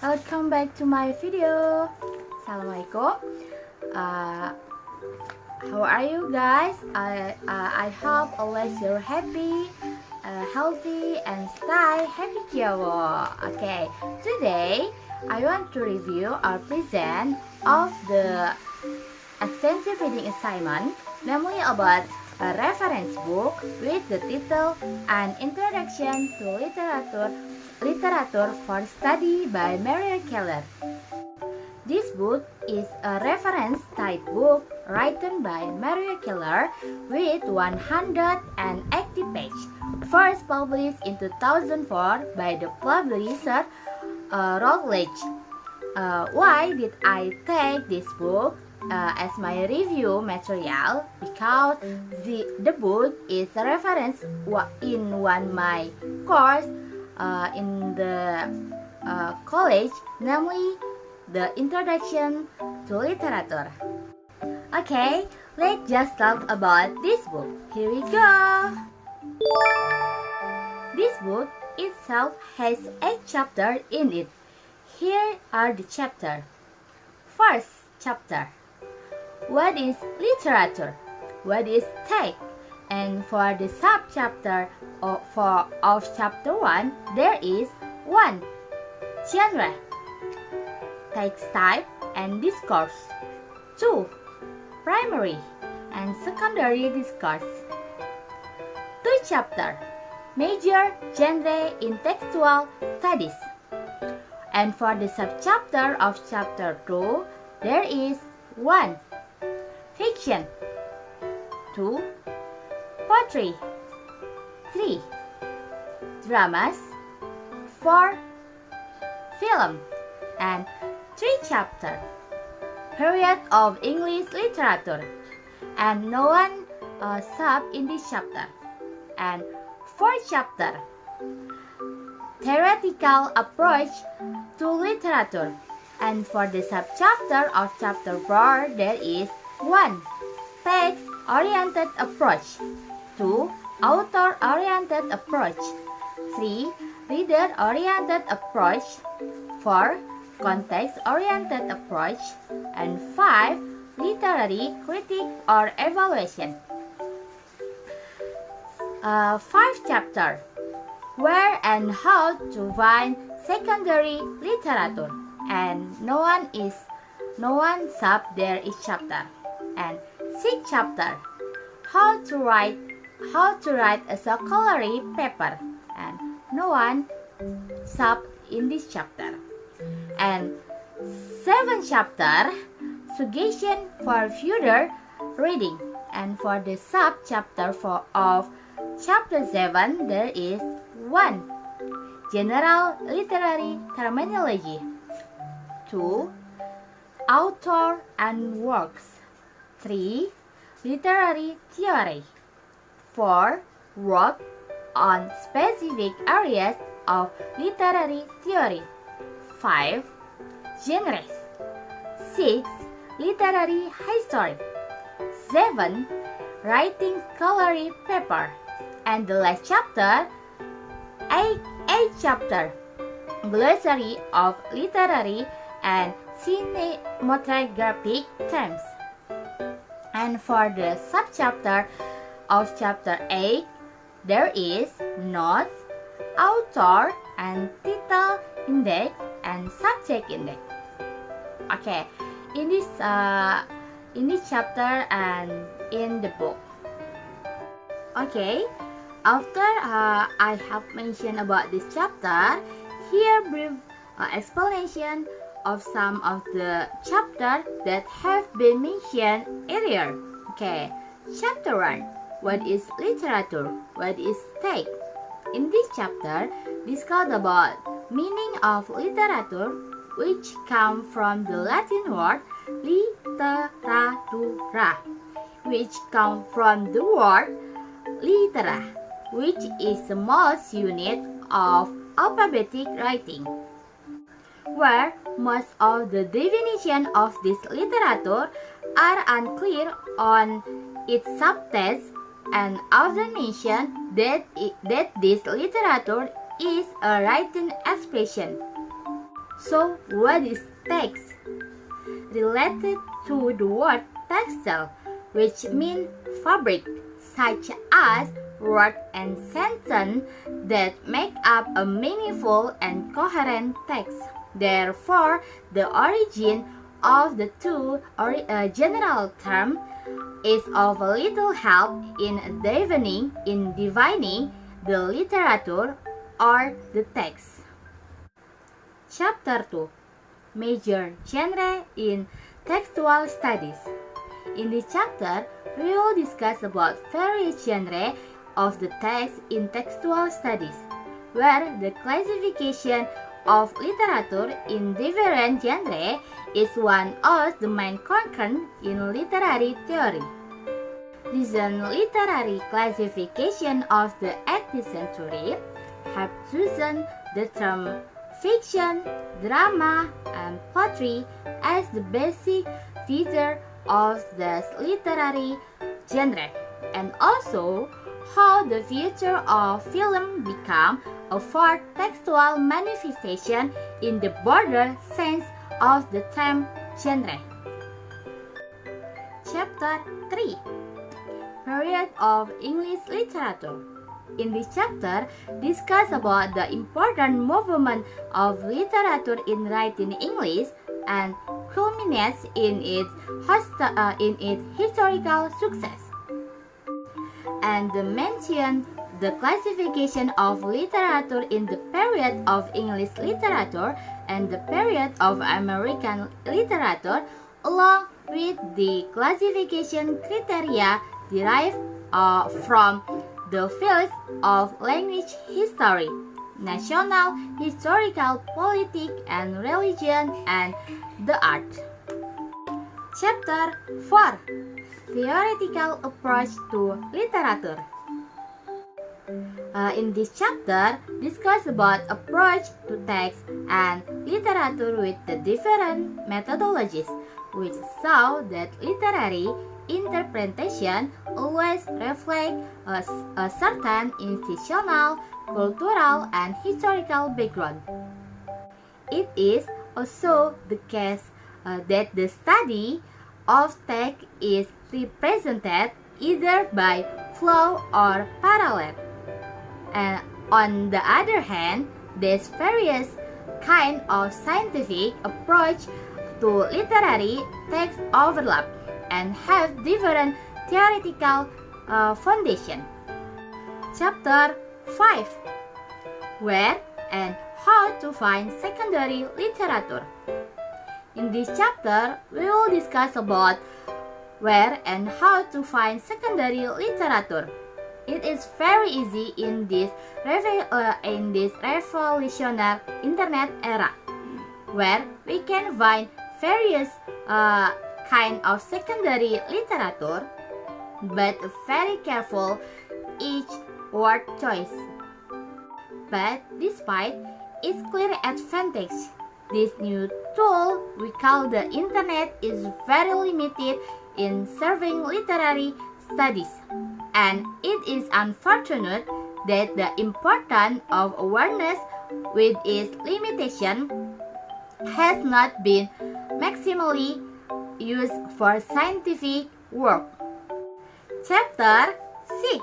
Welcome back to my video. Assalamualaikum. How are you guys? I hope always you're happy, healthy, and stay happy kyowo. Okay, today I want to review or present of the extensive reading assignment, namely about a reference book with the title An Introduction to Literature for Study by Maria Klarer. This book is a reference type book written by Maria Klarer with 180 pages, first published in 2004 by the publisher Routledge. Why did I take this book as my review material? Because the book is a reference in one my course in the college, namely the Introduction to Literature. Okay, let's just talk about this book. Here we go. This book itself has 8 chapters in it. Here are the chapters. First chapter. What is literature? What is text? And for the sub-chapter of chapter 1, there is 1. Genre, text type and discourse. 2. Primary and secondary discourse. 2 chapter, major genre in textual studies. And for the sub-chapter of chapter 2, there is 1. Fiction. 2. Poetry. 3. Dramas. 4. Film. And 3 chapter. Period of English literature. And no one sub in this chapter. And 4 chapter. Theoretical approach to literature. And for the sub-chapter of chapter 4, there is 1. Text-oriented approach. 2. Author-oriented approach. 3. Reader-oriented approach. 4. Context-oriented approach. And 5. Literary critique or evaluation. 5 chapter. Where and how to find secondary literature. And no one sub there is chapter. And 6 chapter. How to write a scholarly paper. And no one sub in this chapter. And 7 chapter. Suggestion for further reading. And for the sub chapter of chapter 7, there is 1. General literary terminology. 2. Author and works. 3. Literary theory. 4. Work on specific areas of literary theory. 5. Genres. 6. Literary history. 7. Writing scholarly paper. And the last chapter, 8 chapter. Glossary of literary and cinematographic terms. And for the subchapter of chapter 8, there is notes, author and title index and subject index. Okay, in this chapter and in the book. Okay, after I have mentioned about this chapter, here brief explanation of some of the chapters that have been mentioned earlier. Okay, chapter 1. What is literature? What is text? In this chapter, discuss about meaning of literature, which come from the Latin word literatura, which come from the word litera, which is the most unit of alphabetic writing, where most of the definition of this literature are unclear on its subtext and often mention that this literature is a written expression. So, what is text? Related to the word textile, which means fabric, such as words and sentences that make up a meaningful and coherent text. Therefore, the origin of the two general terms is of little help in divining the literature or the text. Chapter 2. Major genre in textual studies. In this chapter, we will discuss about various genres of the text in textual studies, where the classification of literature in different genres is one of the main concerns in literary theory. Recent literary classification of the 18th century have chosen the term fiction, drama, and poetry as the basic feature of the literary genre, and also how the future of film become a fourth textual manifestation in the broader sense of the term genre. Chapter 3. Period of English Literature. In this chapter, discuss about the important movement of literature in writing English and culminates in its historical success. And mention the classification of literature in the period of English literature and the period of American literature, along with the classification criteria derived from the fields of language history, national, historical, politics, and religion, and the art. Chapter 4. Theoretical approach to literature. In this chapter, discuss about approach to text and literature with the different methodologies, which show that literary interpretation always reflects a certain institutional, cultural, and historical background. It is also the case that the study of text is represented either by flow or parallel. And on the other hand, these various kinds of scientific approach to literary text overlap and have different theoretical foundation. Chapter 5. Where and how to find secondary literature. In this chapter, we will discuss about where and how to find secondary literature. It is very easy in this revolutionary internet era, where we can find various kind of secondary literature, but very careful each word choice. But despite its clear advantage, this new tool we call the internet is very limited in serving literary studies, and it is unfortunate that the importance of awareness with its limitation has not been maximally used for scientific work. Chapter 6.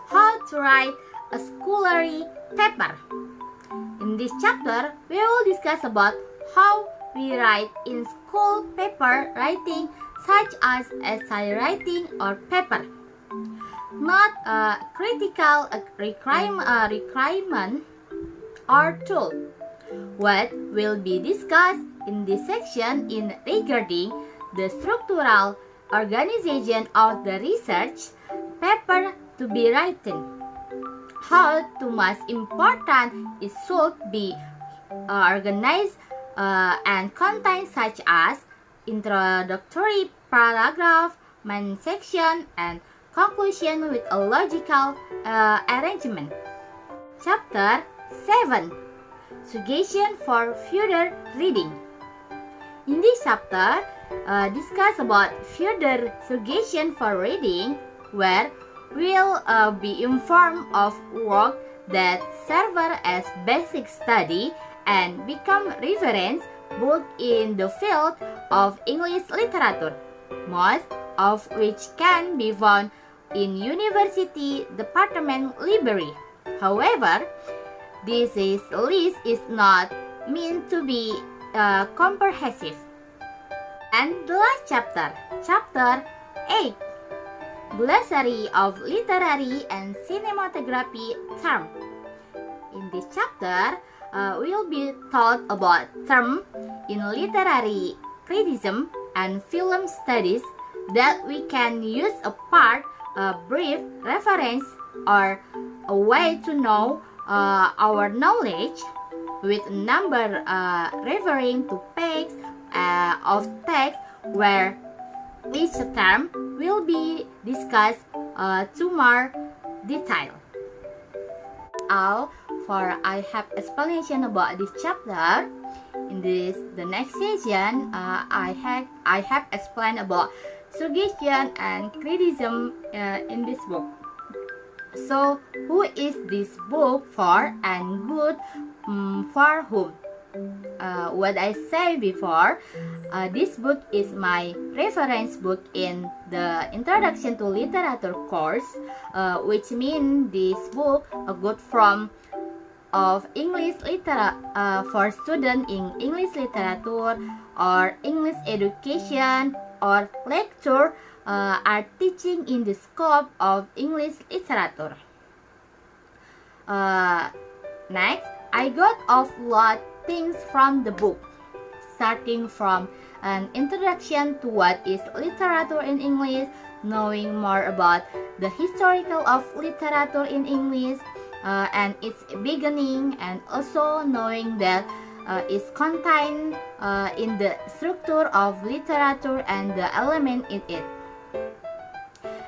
How to write a scholarly paper. In this chapter, we will discuss about how we write in school paper writing, such as essay writing or paper. Not a critical requirement or tool. What will be discussed in this section in regarding the structural organization of the research paper to be written. How to most important it should be organized and content such as introductory paragraph, main section, and conclusion with a logical arrangement. Chapter 7. Suggestion for further reading. In this chapter, discuss about further suggestion for reading, where we'll be informed of work that serve as basic study and become reference book in the field of English literature, most of which can be found in university department library. However, this list is not meant to be comprehensive. And the last chapter, Chapter 8, Glossary of Literary and Cinematography Terms. In this chapter, we'll be taught about terms in literary criticism and film studies that we can use a part, a brief reference, or a way to know our knowledge, with number referring to pages of text where each term will be discussed to more detail. All for I have explanation about this chapter. In the next session, I have explained about suggestion and criticism in this book. So, who is this book for and good for whom? What I said before, this book is my reference book in the Introduction to Literature course, which means this book good from of English literature for students in English literature or English education or lecture are teaching in the scope of English literature. Next, I got a lot things from the book, starting from an introduction to what is literature in English, knowing more about the historical of literature in English and its beginning, and also knowing that it's contained in the structure of literature and the element in it.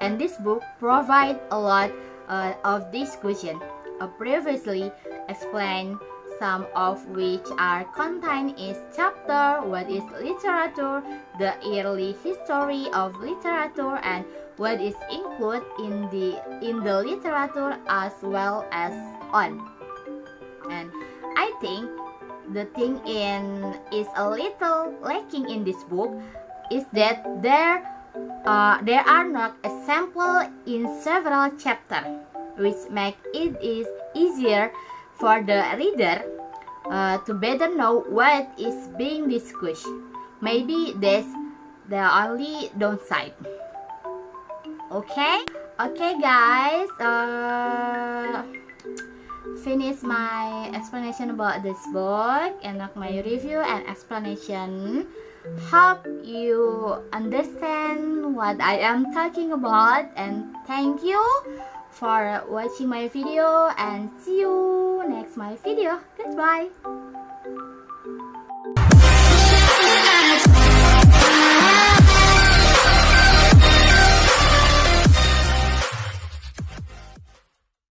And this book provides a lot of discussion. Previously explained, some of which are contained in chapter what is literature, the early history of literature, and what is included in the literature as well as on. And I think the thing is a little lacking in this book is that there are not examples in several chapters, which make it is easier for the reader to better know what is being discussed. Maybe that's the only downside. Okay guys, finish my explanation about this book and my review and explanation. Hope you understand what I am talking about, and thank you for watching my video, and see you next my video. Goodbye.